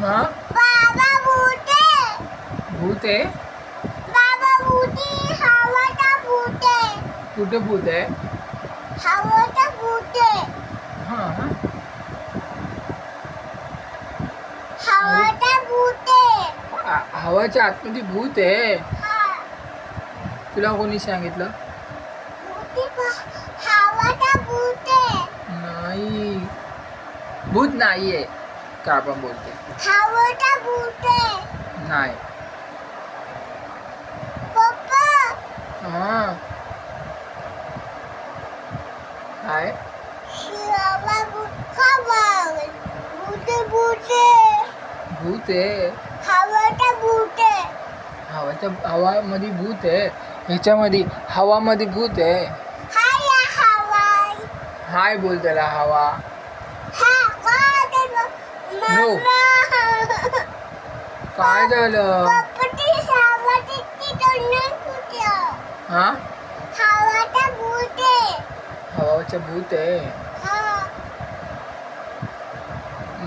हा बाबा भूत आहे. भूत आहे. बाबा भूती हवाचा भूत आहे. कुठे भूत आहे? हवाचा भूत आहे. हा हवाचा भूत आहे. हवाच्या आतमध्ये भूत आहे. हा तुला कोणी सांगितलं? हवाचा भूत आहे. नाही, भूत नाहीये. का पण बोलते? हवाचा भूत आहे. नाही. पप्पा हा काय? हवा भूत खबर भूत भूत आहे. भूत आहे. हवाचा भूत आहे. हवामध्ये भूत आहे. ह्याच्यामध्ये हवामध्ये भूत आहे. हाय या हवा. हाय बोल त्याला हवा. हा काय नो. काय झालं? पप्पाची हवाची तोंडात कुठे? हा हवाचा भूत आहे. हवाचं भूत आहे. हा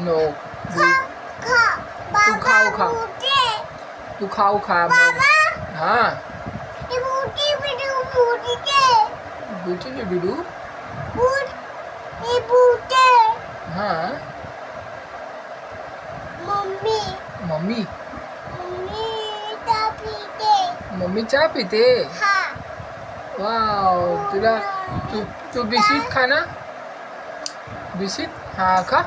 नो. खा खा खाऊ, बाबा खा. भूत आहे. तू खाऊ खा मग. बाबा हा ही भूती बिडू भूतीचे भूतीचे बिडू. भूत ही भूत आहे. हा मम्मी मम्मी मम्मी चहा पिते. मम्मी चहा पिते. हा वाव. तुला तू बिस्किट खा ना. बिस्किट हा खा.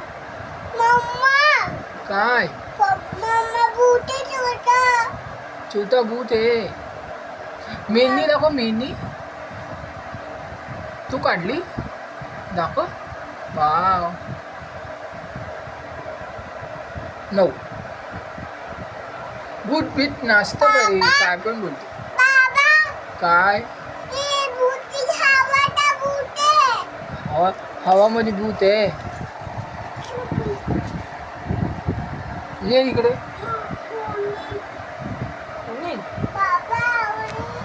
मम्मा काय? मम्मा भूत छोटा. छोटा भूत आहे. मेहंदी दाखव. मेहंदी तू काढली? दाखव. वाव. नो. भूत बीत नाचतं बरे. काय पण बोलते. बाबा काय? ही भूती हवाचा भूत आहे. हवामध्ये भूत आहे. ये इकडे.